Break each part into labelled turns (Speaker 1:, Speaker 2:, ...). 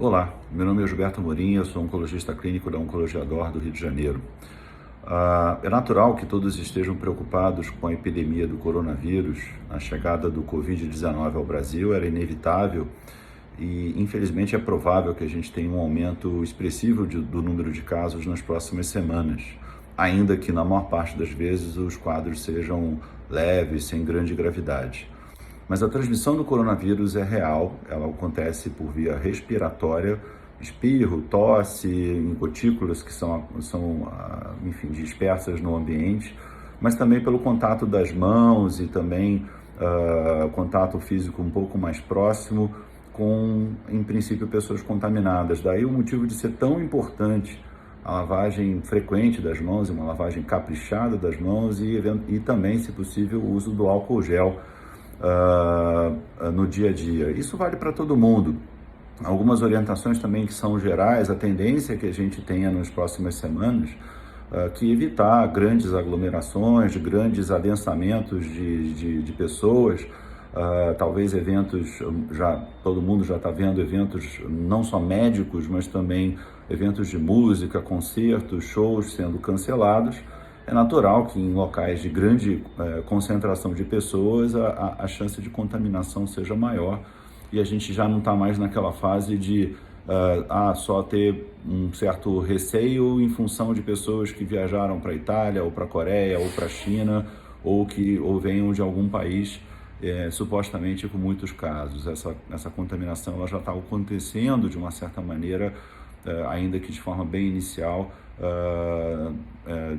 Speaker 1: Olá, meu nome é Gilberto Amorim, eu sou oncologista clínico da Oncologia DOR do Rio de Janeiro. É natural que todos estejam preocupados com a epidemia do coronavírus. A chegada do Covid-19 ao Brasil era inevitável e, infelizmente, é provável que a gente tenha um aumento expressivo do número de casos nas próximas semanas, ainda que, na maior parte das vezes, os quadros sejam leves, sem grande gravidade. Mas a transmissão do coronavírus é real, ela acontece por via respiratória, espirro, tosse, em gotículas que são enfim, dispersas no ambiente, mas também pelo contato das mãos e também contato físico um pouco mais próximo com, em princípio, pessoas contaminadas. Daí o motivo de ser tão importante a lavagem frequente das mãos, uma lavagem caprichada das mãos e também, se possível, o uso do álcool gel no dia a dia. Isso vale para todo mundo. Algumas orientações também que são gerais, a tendência que a gente tenha nas próximas semanas, que evitar grandes aglomerações, grandes adensamentos de pessoas, talvez eventos, todo mundo já está vendo eventos não só médicos, mas também eventos de música, concertos, shows sendo cancelados. É natural que em locais de grande concentração de pessoas a chance de contaminação seja maior e a gente já não está mais naquela fase de só ter um certo receio em função de pessoas que viajaram para a Itália, ou para a Coreia, ou para a China, ou venham de algum país supostamente com muitos casos. Essa contaminação ela já está acontecendo de uma certa maneira, ainda que de forma bem inicial,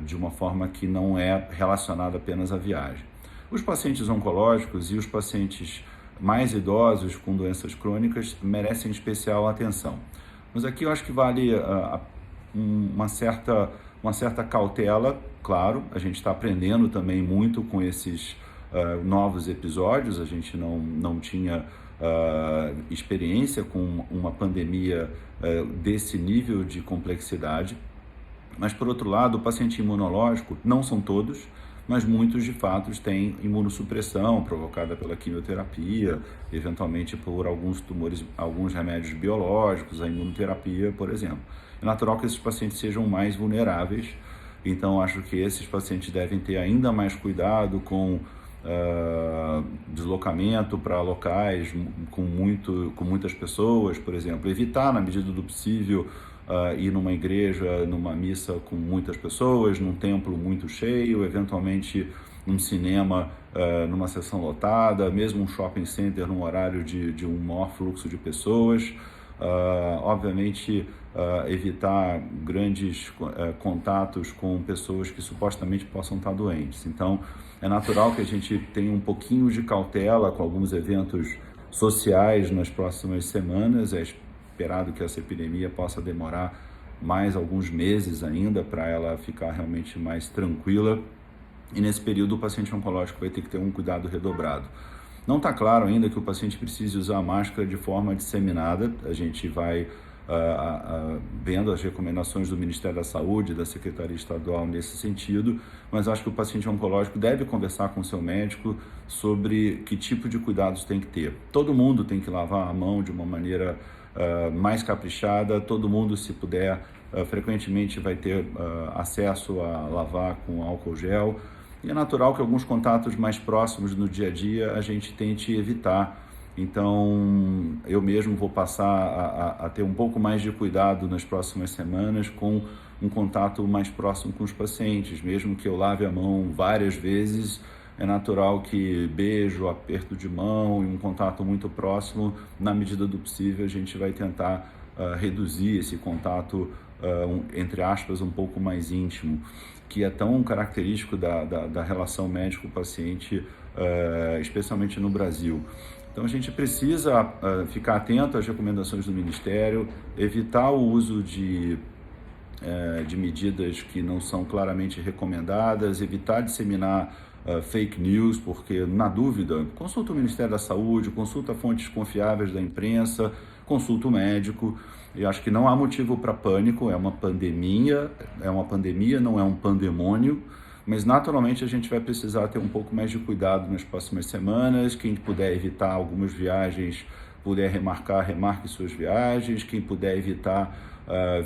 Speaker 1: de uma forma que não é relacionada apenas à viagem. Os pacientes oncológicos e os pacientes mais idosos com doenças crônicas merecem especial atenção. Mas aqui eu acho que vale uma certa cautela, claro, a gente está aprendendo também muito com esses novos episódios, a gente não tinha experiência com uma pandemia desse nível de complexidade. Mas, por outro lado, o paciente imunológico, não são todos, mas muitos de fato têm imunossupressão provocada pela quimioterapia, eventualmente por alguns tumores, alguns remédios biológicos, a imunoterapia, por exemplo. É natural que esses pacientes sejam mais vulneráveis, então acho que esses pacientes devem ter ainda mais cuidado com deslocamento para locais com muitas pessoas, por exemplo, evitar, na medida do possível, ir numa igreja, numa missa com muitas pessoas, num templo muito cheio, eventualmente num cinema, numa sessão lotada, mesmo um shopping center num horário de um maior fluxo de pessoas. Obviamente, evitar grandes contatos com pessoas que supostamente possam estar doentes. Então, é natural que a gente tenha um pouquinho de cautela com alguns eventos sociais nas próximas semanas. É esperado que essa epidemia possa demorar mais alguns meses ainda para ela ficar realmente mais tranquila. E nesse período o paciente oncológico vai ter que ter um cuidado redobrado. Não está claro ainda que o paciente precise usar a máscara de forma disseminada. A gente vai vendo as recomendações do Ministério da Saúde, da Secretaria Estadual nesse sentido, mas acho que o paciente oncológico deve conversar com o seu médico sobre que tipo de cuidados tem que ter. Todo mundo tem que lavar a mão de uma maneira mais caprichada, todo mundo, se puder, frequentemente vai ter acesso a lavar com álcool gel, e é natural que alguns contatos mais próximos no dia a dia a gente tente evitar. Então, eu mesmo vou passar a ter um pouco mais de cuidado nas próximas semanas com um contato mais próximo com os pacientes. Mesmo que eu lave a mão várias vezes, é natural que beijo, aperto de mão e um contato muito próximo, na medida do possível, a gente vai tentar reduzir esse contato, entre aspas, um pouco mais íntimo, que é tão característico da relação médico-paciente, especialmente no Brasil. Então a gente precisa ficar atento às recomendações do Ministério, evitar o uso de medidas que não são claramente recomendadas, evitar disseminar fake news, porque, na dúvida, consulta o Ministério da Saúde, consulta fontes confiáveis da imprensa, consulta o médico. E acho que não há motivo para pânico, é uma pandemia, não é um pandemônio, mas naturalmente a gente vai precisar ter um pouco mais de cuidado nas próximas semanas. Quem puder evitar algumas viagens puder remarcar, remarque suas viagens. Quem puder evitar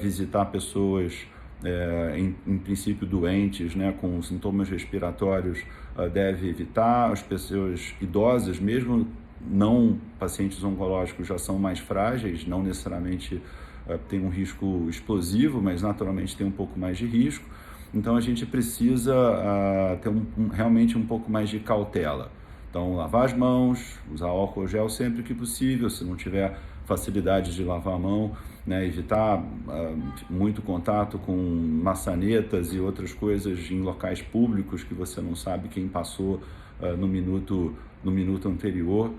Speaker 1: visitar pessoas, em princípio doentes, né, com sintomas respiratórios, deve evitar. As pessoas idosas, mesmo não pacientes oncológicos, já são mais frágeis, não necessariamente tem um risco explosivo, mas naturalmente tem um pouco mais de risco. Então a gente precisa ter realmente um pouco mais de cautela. Então, lavar as mãos, usar álcool gel sempre que possível, se não tiver facilidade de lavar a mão, né, evitar muito contato com maçanetas e outras coisas em locais públicos que você não sabe quem passou no minuto anterior,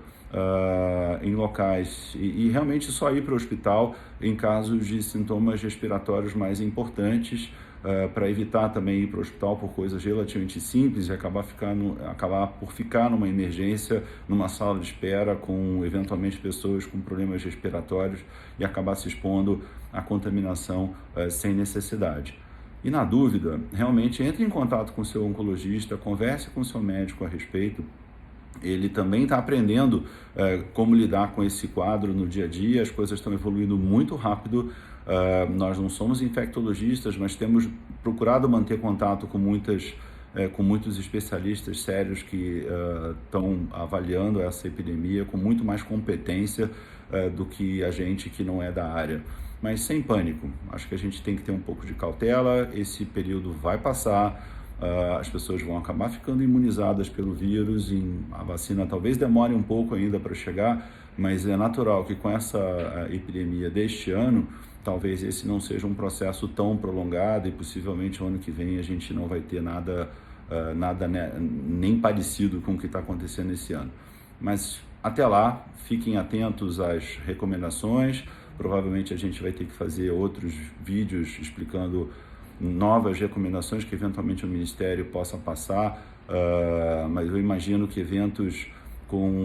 Speaker 1: em locais, e realmente só ir para o hospital em casos de sintomas respiratórios mais importantes, para evitar também ir para o hospital por coisas relativamente simples e acabar por ficar numa emergência, numa sala de espera com eventualmente pessoas com problemas respiratórios e acabar se expondo à contaminação sem necessidade. E na dúvida, realmente entre em contato com o seu oncologista, converse com o seu médico a respeito. Ele também está aprendendo como lidar com esse quadro no dia a dia. As coisas estão evoluindo muito rápido. Nós não somos infectologistas, mas temos procurado manter contato com muitos especialistas sérios que estão avaliando essa epidemia com muito mais competência do que a gente que não é da área. Mas sem pânico, acho que a gente tem que ter um pouco de cautela. Esse período vai passar, as pessoas vão acabar ficando imunizadas pelo vírus, a vacina talvez demore um pouco ainda para chegar, mas é natural que com essa epidemia deste ano, talvez esse não seja um processo tão prolongado e possivelmente o ano que vem a gente não vai ter nada né, nem parecido com o que está acontecendo esse ano. Mas até lá, fiquem atentos às recomendações. Provavelmente a gente vai ter que fazer outros vídeos explicando novas recomendações que eventualmente o Ministério possa passar, mas eu imagino que eventos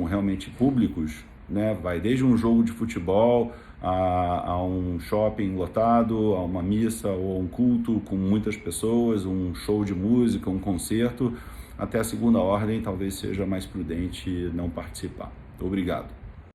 Speaker 1: realmente públicos, né, vai desde um jogo de futebol a um shopping lotado, a uma missa ou a um culto com muitas pessoas, um show de música, um concerto, até a segunda ordem talvez seja mais prudente não participar. Obrigado.